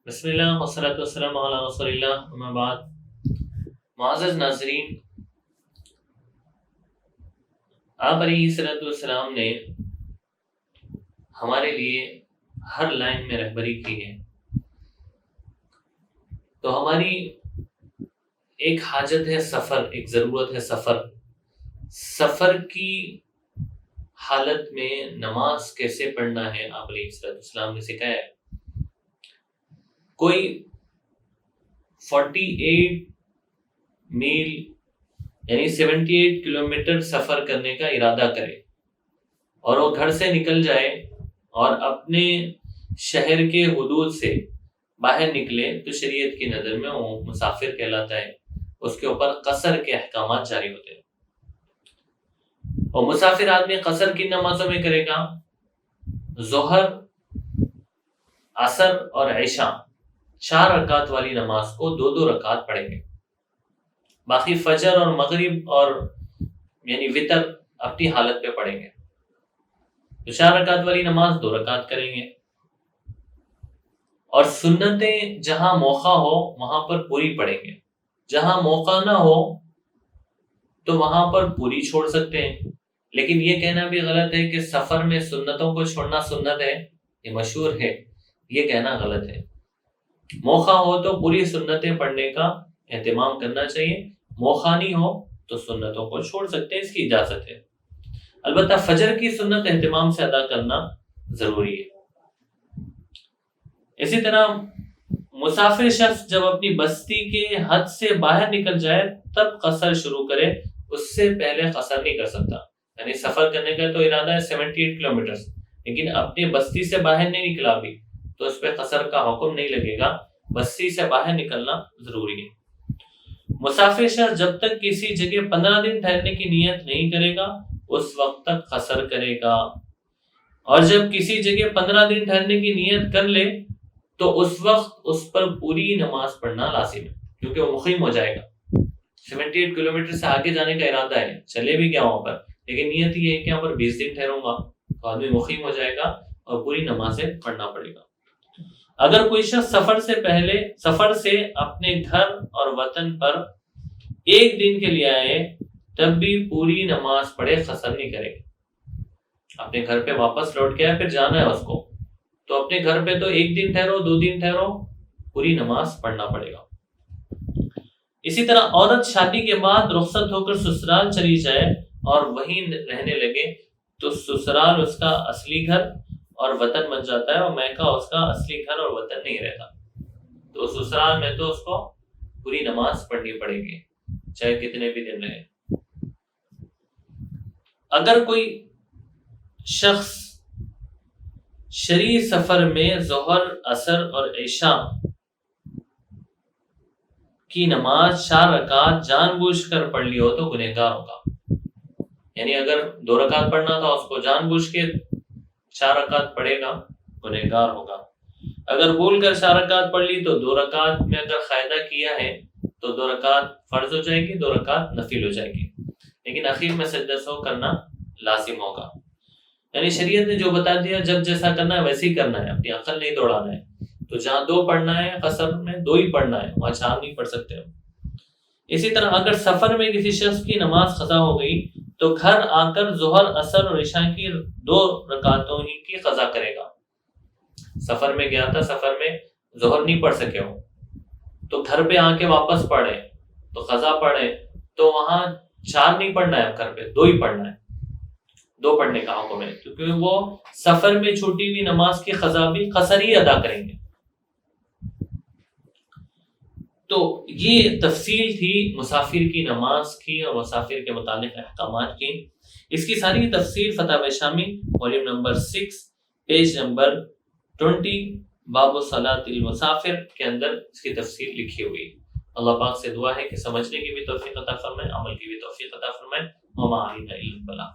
بسم اللہ والصلاۃ والسلام علی رسول اللہ اما بعد. معزز ناظرین، آپ علیہ الصلوۃ والسلام نے ہمارے لیے ہر لائن میں رہبری کی ہے. تو ہماری ایک حاجت ہے سفر، ایک ضرورت ہے سفر کی حالت میں نماز کیسے پڑھنا ہے آپ علیہ الصلوۃ والسلام نے سکھایا ہے. کوئی 48 میل یعنی 78 کلومیٹر سفر کرنے کا ارادہ کرے اور وہ گھر سے نکل جائے اور اپنے شہر کے حدود سے باہر نکلے تو شریعت کی نظر میں وہ مسافر کہلاتا ہے. اس کے اوپر قصر کے احکامات جاری ہوتے ہیں. اور مسافر آدمی قصر کی نمازوں میں کرے گا. ظہر، عصر اور عشاء 4 رکعت والی نماز کو 2 رکعت پڑھیں گے. باقی فجر اور مغرب اور یعنی وتر اپنی حالت پہ پڑھیں گے. تو 4 رکعت والی نماز 2 رکعت کریں گے. اور سنتیں جہاں موقع ہو وہاں پر پوری پڑھیں گے. جہاں موقع نہ ہو تو وہاں پر پوری چھوڑ سکتے ہیں. لیکن یہ کہنا بھی غلط ہے کہ سفر میں سنتوں کو چھوڑنا سنت ہے، یہ مشہور ہے، یہ کہنا غلط ہے. موقع ہو تو پوری سنتیں پڑھنے کا اہتمام کرنا چاہیے. موقع نہیں ہو تو سنتوں کو چھوڑ سکتے ہیں، اس کی اجازت ہے. البتہ فجر کی سنت اہتمام سے ادا کرنا ضروری ہے. اسی طرح مسافر شخص جب اپنی بستی کے حد سے باہر نکل جائے تب قصر شروع کرے، اس سے پہلے قصر نہیں کر سکتا. یعنی سفر کرنے کا تو ارادہ ہے 78 کلومیٹر، لیکن اپنی بستی سے باہر نہیں نکلا ابھی تو اس پہ قصر کا حکم نہیں لگے گا. بستی سے باہر نکلنا ضروری ہے. مسافر شخص جب تک کسی جگہ 15 دن ٹھہرنے کی نیت نہیں کرے گا اس وقت تک قصر کرے گا. اور جب کسی جگہ 15 دن ٹھہرنے کی نیت کر لے تو اس وقت اس پر پوری نماز پڑھنا لازم ہے، کیونکہ وہ مقیم ہو جائے گا. 78 کلومیٹر سے آگے جانے کا ارادہ ہے، چلے بھی گیا وہاں پر، لیکن نیت یہ ہے کہ یہاں پر 20 دن ٹھہروں گا تو آدمی مقیم ہو جائے گا اور پوری نمازیں پڑھنا پڑے گا. اگر کوئی شخص سفر سے اپنے گھر اور وطن پر 1 دن کے لیے آئے تب بھی پوری نماز پڑھے، قصر نہیں کرے. اپنے گھر پہ واپس لوٹ کے آئے پھر جانا ہے اس کو، تو اپنے گھر پہ تو 1 دن ٹھہرو، 2 دن ٹھہرو، پوری نماز پڑھنا پڑے گا. اسی طرح عورت شادی کے بعد رخصت ہو کر سسرال چلی جائے اور وہیں رہنے لگے تو سسرال اس کا اصلی گھر اور وطن بن جاتا ہے، اور میکہ اس کا اصلی گھر اور وطن نہیں رہتا. تو سسرال میں تو اس کو پوری نماز پڑھنی پڑے گی چاہے کتنے بھی دن رہے. اگر کوئی شخص شرعی سفر میں ظہر، عصر اور عشاء کی نماز 4 رکعت جان بوجھ کر پڑھ لی ہو تو گنہگار ہوگا. یعنی اگر 2 رکعت پڑھنا تھا اس کو جان بوجھ کے 4 رکعت پڑھے گا، گنہگار ہوگا. اگر بھول کر 4 رکعت پڑھ لی تو 2 رکعت میں اگر قاعدہ کیا ہے تو 2 رکعت فرض ہو جائے گی، 2 رکعت نفل ہو جائے گی، لیکن اخیر میں سجدہ سہو کرنا لازم ہوگا. یعنی شریعت نے جو بتا دیا جب جیسا کرنا ہے ویسے ہی کرنا ہے، اپنی عقل نہیں دوڑانا ہے. تو جہاں 2 پڑھنا ہے قصر میں 2 ہی پڑھنا ہے، وہاں 4 نہیں پڑھ سکتے. اسی طرح اگر سفر میں کسی شخص کی نماز قضا ہو گئی تو گھر آ کر ظہر، عصر اور عشاء کی 2 رکعتوں ہی کی قضا کرے گا. سفر میں گیا تھا، سفر میں ظہر نہیں پڑھ سکے ہو تو گھر پہ آ کے واپس پڑھے تو قضا پڑھے، تو وہاں 4 نہیں پڑھنا ہے، گھر پہ 2 ہی پڑھنا ہے. 2 پڑھنے کا حکم ہے کیونکہ وہ سفر میں چھوٹی ہوئی نماز کی قضا بھی قصر ہی ادا کریں گے. تو یہ تفصیل تھی مسافر کی نماز کی اور مسافر کے متعلق احکامات کی. اس کی ساری تفصیل فتاوی شامی والیوم نمبر 6 پیج نمبر 20 باب صلاۃ المسافر کے اندر اس کی تفصیل لکھی ہوئی. اللہ پاک سے دعا ہے کہ سمجھنے کی بھی توفیق عطا فرمائے، عمل کی بھی توفیق عطا فرمائے. وما علینا الا البلاغ.